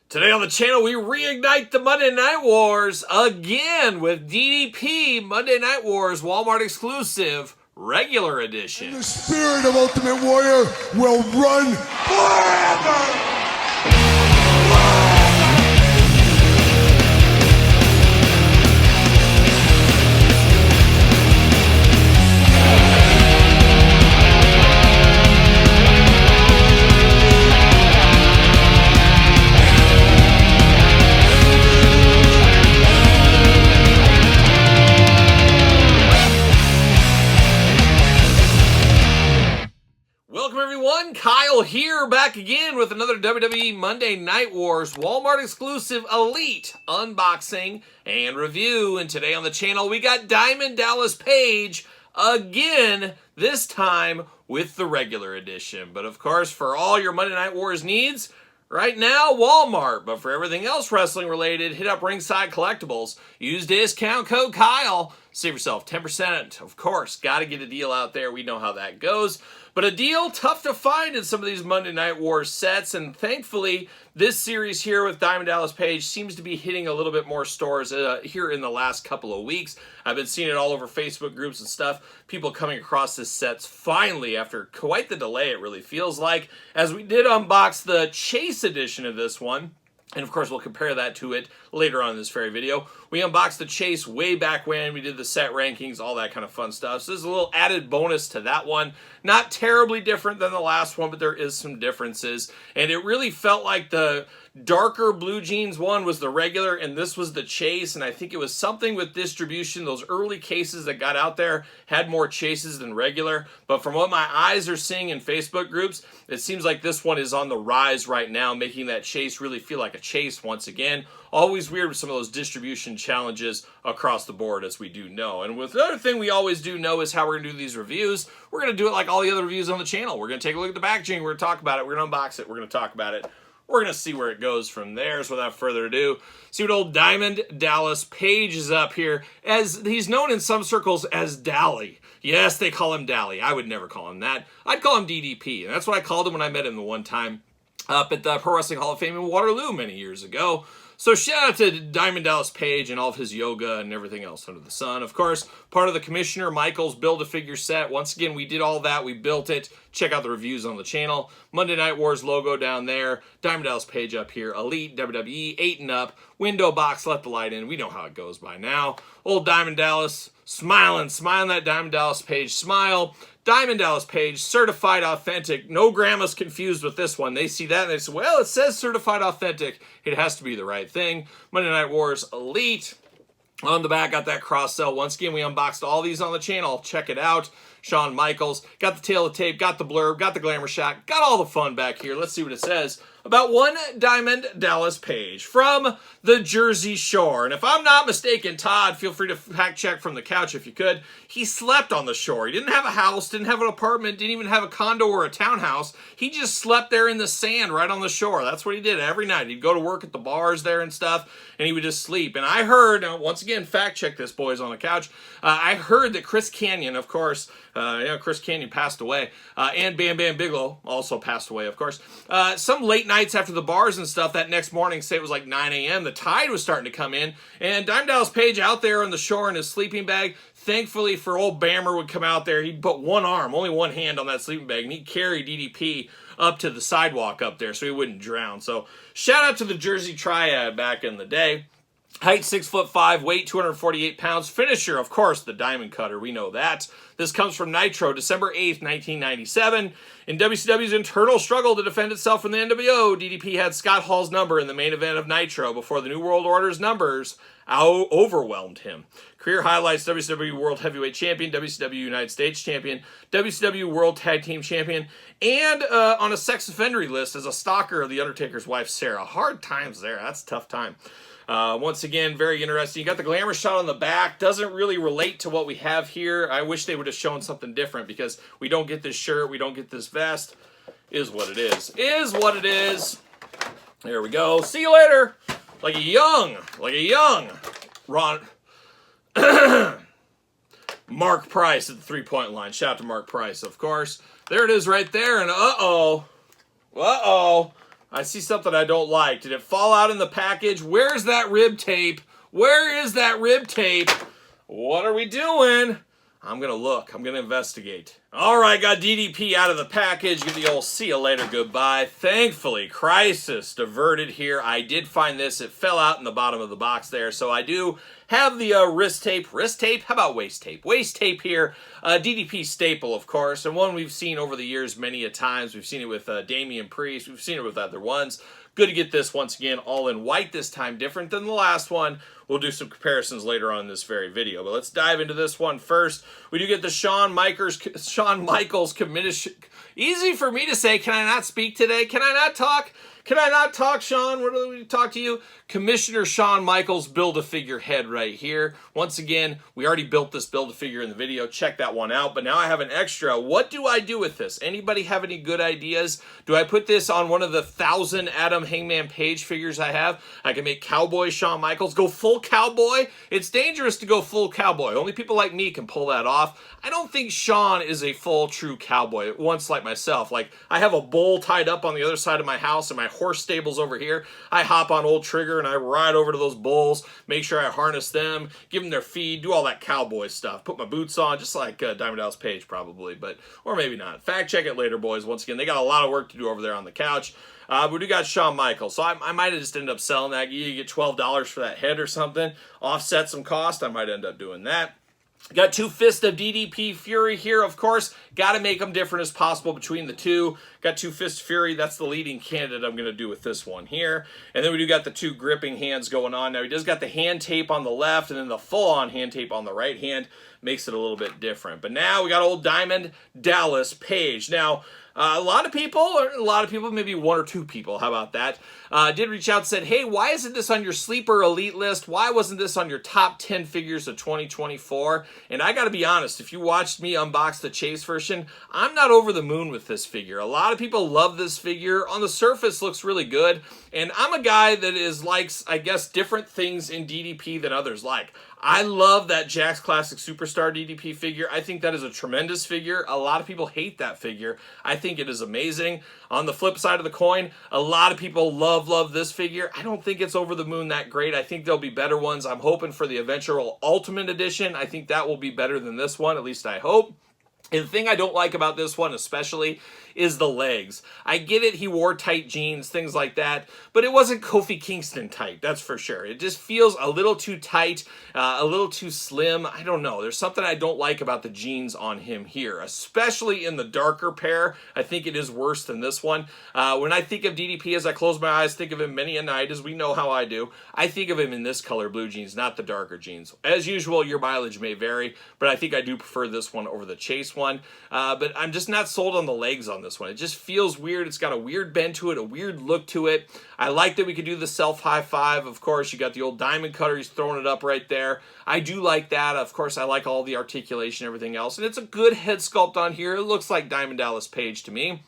Today on the channel, we reignite the Monday Night Wars again with DDP Monday Night Wars Walmart exclusive regular edition. And the spirit of Ultimate Warrior will run forever! Welcome everyone, Kyle here, back again with another WWE Monday Night Wars Walmart exclusive Elite unboxing and review. And today on the channel we got Diamond Dallas Page again, this time with the regular edition. But of course, for all your Monday Night Wars needs, right now, Walmart. But for everything else wrestling related, hit up Ringside Collectibles. Use discount code Kyle. Save yourself 10%. Of course, got to get a deal out there. We know how that goes. But a deal tough to find in some of these Monday Night Wars sets. And thankfully, this series here with Diamond Dallas Page seems to be hitting a little bit more stores here in the last couple of weeks. I've been seeing it all over Facebook groups and stuff. People coming across this sets finally after quite the delay, it really feels like. As we did unbox the Chase edition of this one. And of course, we'll compare that to it later on in this very video. We unboxed the Chase way back when. We did the set rankings, all that kind of fun stuff. So there's a little added bonus to that one. Not terribly different than the last one, but there is some differences. And it really felt like the darker blue jeans one was the regular, and this was the Chase. And I think it was something with distribution. Those early cases that got out there had more Chases than regular. But from what my eyes are seeing in Facebook groups, it seems like this one is on the rise right now, making that Chase really feel like a Chase once again. Always weird with some of those distribution challenges across the board, as we do know. And with the other thing we always do know is how we're going to do these reviews. We're going to do it like all the other reviews on the channel. We're going to take a look at the packaging. We're going to talk about it. We're going to unbox it. We're going to talk about it. We're going to see where it goes from there. So without further ado, see what old Diamond Dallas Page is up here. As he's known in some circles as Dally. Yes, they call him Dally. I would never call him that. I'd call him DDP. And that's what I called him when I met him the one time up at the Pro Wrestling Hall of Fame in Waterloo many years ago. So shout out to Diamond Dallas Page and all of his yoga and everything else under the sun. Of course, part of the Commissioner Michael's Build-A-Figure set. Once again, we did all that. We built it. Check out the reviews on the channel. Monday Night Wars logo down there. Diamond Dallas Page up here. Elite, WWE, 8 and up. Window box, let the light in. We know how it goes by now. Old Diamond Dallas, smiling that Diamond Dallas Page smile. Diamond Dallas Page, certified authentic. No grandma's confused with this one. They see that and they say, well, it says certified authentic. It has to be the right thing. Monday Night Wars Elite. On the back, got that cross sell. Once again, we unboxed all these on the channel. Check it out. Shawn Michaels. Got the tail of tape, got the blurb, got the glamour shot, got all the fun back here. Let's see what it says about one Diamond Dallas Page from the Jersey Shore. And if I'm not mistaken, Todd, feel free to fact check from the couch if you could. He slept on the shore. He didn't have a house, didn't have an apartment, didn't even have a condo or a townhouse. He just slept there in the sand right on the shore. That's what he did every night. He'd go to work at the bars there and stuff, and he would just sleep. And I heard, now once again, fact check this, boys on the couch. I heard that Chris Kanyon, of course, Chris Kanyon passed away, and Bam Bam Bigelow also passed away, of course. Some late nights after the bars and stuff, that next morning, say it was like 9 a.m., the tide was starting to come in, and Diamond Dallas Page out there on the shore in his sleeping bag. Thankfully for old Bammer would come out there, he'd put one arm, only one hand on that sleeping bag, and he'd carry DDP up to the sidewalk up there so he wouldn't drown. So shout out to the Jersey Triad back in the day. Height 6'5", weight 248 pounds. Finisher, of course, the Diamond Cutter. We know that. This comes from Nitro, December 8th, 1997. In WCW's internal struggle to defend itself from the NWO, DDP had Scott Hall's number in the main event of Nitro before the New World Order's numbers overwhelmed him. Career highlights: WCW World Heavyweight Champion, WCW United States Champion, WCW World Tag Team Champion, and on a sex offender list as a stalker of The Undertaker's wife, Sarah. Hard times there. That's a tough time. Once again, very interesting. You got the glamour shot on the back. Doesn't really relate to what we have here. I wish they would have shown something different because we don't get this shirt. We don't get this vest. Is what it is. Is what it is. There we go. See you later. Like a young Ron... Mark Price at the three-point line. Shout out to Mark Price, of course. There it is right there. And uh-oh. I see something I don't like. Did it fall out in the package? Where's that rib tape? Where is that rib tape? What are we doing? I'm going to look. I'm going to investigate. All right, got DDP out of the package. Give the old see you later goodbye. Thankfully, crisis diverted here. I did find this. It fell out in the bottom of the box there. So I do have the wrist tape. Wrist tape? How about waist tape? Waist tape here. DDP staple, of course, and one we've seen over the years many a times. We've seen it with Damian Priest. We've seen it with other ones. Good to get this once again all in white this time, different than the last one. We'll do some comparisons later on in this very video, but let's dive into this one first. We do get the Shawn Michaels commission. Easy for me to say. Can I not speak today? Can I not talk? Can I not talk, Shawn? What do we talk to you? Commissioner Shawn Michaels Build-A-Figure head right here. Once again, we already built this Build-A-Figure in the video. Check that one out. But now I have an extra. What do I do with this? Anybody have any good ideas? Do I put this on one of the 1,000 Adam Hangman Page figures I have? I can make Cowboy Shawn Michaels. Go full cowboy? It's dangerous to go full cowboy. Only people like me can pull that off. I don't think Shawn is a full true cowboy. Once like myself. Like, I have a bull tied up on the other side of my house and my horse stable's over here. I hop on old Trigger and I ride over to those bulls, make sure I harness them, give them their feed, do all that cowboy stuff. Put my boots on, just like Diamond Dallas Page probably, but or maybe not. Fact check it later, boys. Once again, they got a lot of work to do over there on the couch. We do got Shawn Michaels, so I might have just ended up selling that. You get $12 for that head or something, offset some cost. I might end up doing that. Got two Fists of DDP Fury here, of course. Got to make them different as possible between the two. Got two Fist Fury. That's the leading candidate I'm going to do with this one here. And then we do got the two gripping hands going on. Now, he does got the hand tape on the left and then the full-on hand tape on the right hand. Makes it a little bit different. But now we got old Diamond Dallas Page. Now, a lot of people, maybe one or two people, how about that, did reach out and said, hey, why isn't this on your sleeper elite list? Why wasn't this on your top 10 figures of 2024? And I got to be honest, if you watched me unbox the Chase version, I'm not over the moon with this figure. A lot of people love this figure. On the surface, looks really good. And I'm a guy that likes, I guess, different things in DDP than others like. I love that Jakks Classic Superstar DDP figure. I think that is a tremendous figure. A lot of people hate that figure. I think it is amazing. On the flip side of the coin, a lot of people love this figure. I don't think it's over the moon that great. I think there'll be better ones. I'm hoping for the eventual Ultimate Edition. I think that will be better than this one, at least I hope. And the thing I don't like about this one especially is the legs. I get it, he wore tight jeans, things like that, but it wasn't Kofi Kingston tight, that's for sure. It just feels a little too tight, a little too slim. I don't know. There's something I don't like about the jeans on him here, especially in the darker pair. I think it is worse than this one. When I think of DDP, as I close my eyes, think of him many a night, as we know how I do. I think of him in this color blue jeans, not the darker jeans. As usual, your mileage may vary, but I think I do prefer this one over the Chase one. But I'm just not sold on the legs on this one. It just feels weird. It's got a weird bend to it, a weird look to it. I like that we could do the self high five. Of course, you got the old diamond cutter. He's throwing it up right there. I do like that. Of course, I like all the articulation and everything else. And it's a good head sculpt on here. It looks like Diamond Dallas Page to me.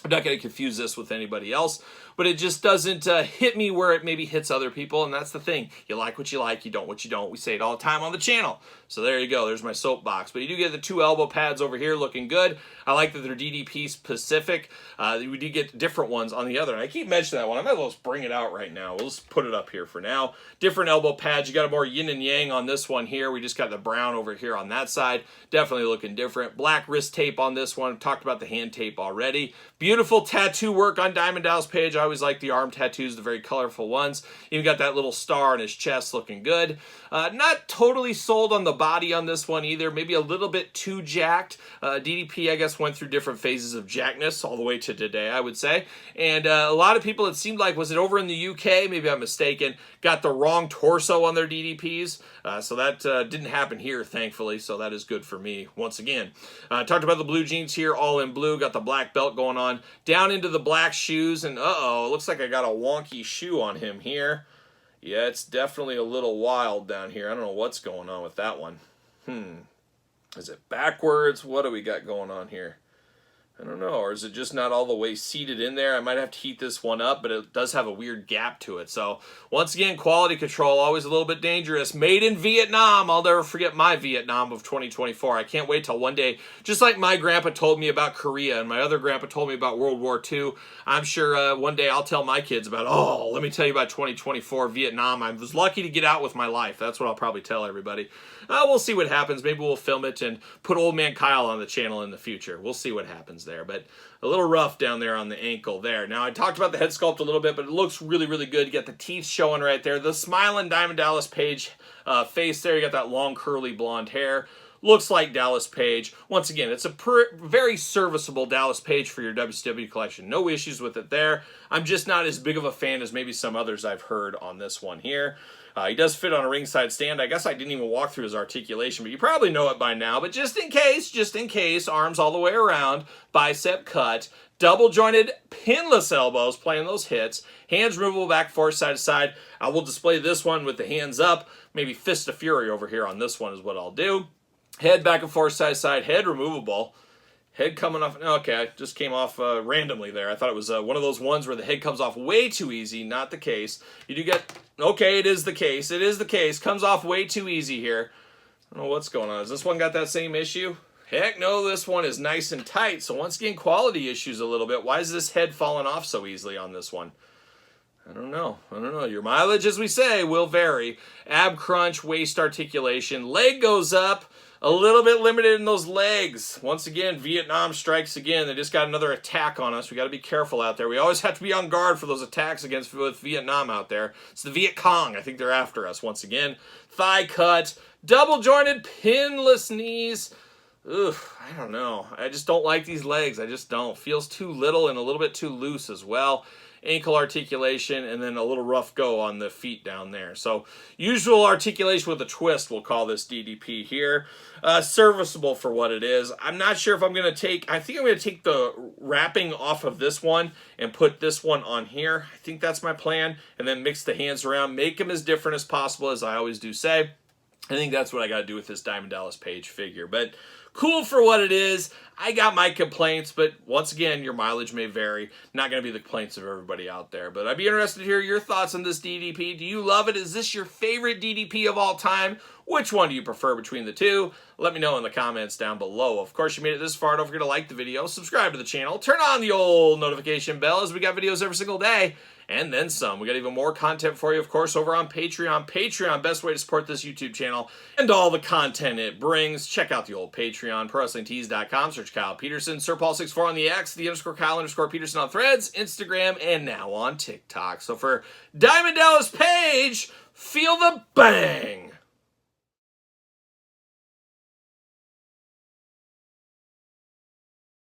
I'm not going to confuse this with anybody else, but it just doesn't hit me where it maybe hits other people, and that's the thing. You like what you like, you don't what you don't. We say it all the time on the channel. So there you go. There's my soapbox. But you do get the two elbow pads over here looking good. I like that they're DDP specific. We do get different ones on the other. And I keep mentioning that one. I might as well just bring it out right now. We'll just put it up here for now. Different elbow pads. You got a more yin and yang on this one here. We just got the brown over here on that side. Definitely looking different. Black wrist tape on this one. Talked about the hand tape already. Beautiful tattoo work on Diamond Dallas Page. I always like the arm tattoos, the very colorful ones. Even got that little star on his chest looking good. Not totally sold on the body on this one either. Maybe a little bit too jacked. DDP, I guess, went through different phases of jackness all the way to today, I would say. And a lot of people, it seemed like, was it over in the UK? Maybe I'm mistaken. Got the wrong torso on their DDPs. So that didn't happen here, thankfully. So that is good for me, once again. Talked about the blue jeans here, all in blue. Got the black belt going on. Down into the black shoes. And uh-oh, it looks like I got a wonky shoe on him here. Yeah, it's definitely a little wild down here. I don't know what's going on with that one. Is it backwards? What do we got going on here? I don't know, or is it just not all the way seated in there? I might have to heat this one up, but it does have a weird gap to it. So, once again, quality control, always a little bit dangerous. Made in Vietnam. I'll never forget my Vietnam of 2024. I can't wait till one day, just like my grandpa told me about Korea and my other grandpa told me about World War II, I'm sure one day I'll tell my kids about, oh, let me tell you about 2024 Vietnam. I was lucky to get out with my life. That's what I'll probably tell everybody. We'll see what happens. Maybe we'll film it and put Old Man Kyle on the channel in the future. We'll see what happens there. But a little rough down there on the ankle there. Now, I talked about the head sculpt a little bit, but it looks really, really good. You got the teeth showing right there. The smiling Diamond Dallas Page face there. You got that long, curly blonde hair. Looks like Dallas Page. Once again, it's a very serviceable Dallas Page for your WCW collection. No issues with it there. I'm just not as big of a fan as maybe some others I've heard on this one here. He does fit on a ringside stand. I guess I didn't even walk through his articulation, but you probably know it by now. But just in case, arms all the way around, bicep cut, double jointed pinless elbows, playing those hits, hands removable back, forth, side to side. I will display this one with the hands up, maybe Fist of Fury over here on this one is what I'll do. Head back and forth, side to side, head removable. Head coming off, okay, just came off randomly there. I thought it was one of those ones where the head comes off way too easy. Not the case. You do get, okay, it is the case. It is the case. Comes off way too easy here. I don't know what's going on. Has this one got that same issue? Heck no, this one is nice and tight. So once again, quality issues a little bit. Why is this head falling off so easily on this one? I don't know. Your mileage, as we say, will vary. Ab crunch, waist articulation. Leg goes up. A little bit limited in those legs. Once again, Vietnam strikes again. They just got another attack on us. We got to be careful out there. We always have to be on guard for those attacks with Vietnam out there. It's the Viet Cong. I think they're after us once again. Thigh cut. Double jointed pinless knees. Ugh, I don't know. I just don't like these legs. I just don't. Feels too little and a little bit too loose as well. Ankle articulation, and then a little rough go on the feet down there. So, usual articulation with a twist, we'll call this DDP here. Serviceable for what it is. I'm not sure if I'm going to take, I think I'm going to take the wrapping off of this one and put this one on here. I think that's my plan, and then mix the hands around, make them as different as possible, as I always do say. I think that's what I got to do with this Diamond Dallas Page figure. But cool for what it is. I got my complaints, but once again, your mileage may vary. Not going to be the complaints of everybody out there. But I'd be interested to hear your thoughts on this DDP. Do you love it? Is this your favorite DDP of all time? Which one do you prefer between the two? Let me know in the comments down below. Of course, you made it this far. Don't forget to like the video, subscribe to the channel, turn on the old notification bell as we got videos every single day. And then some. We got even more content for you, of course, over on Patreon. Patreon, best way to support this YouTube channel and all the content it brings. Check out the old Patreon, ProWrestlingTees.com. Search Kyle Peterson, SirPaul64 on the X, the _Kyle_Peterson on Threads, Instagram, and now on TikTok. So for Diamond Dallas Page, feel the bang!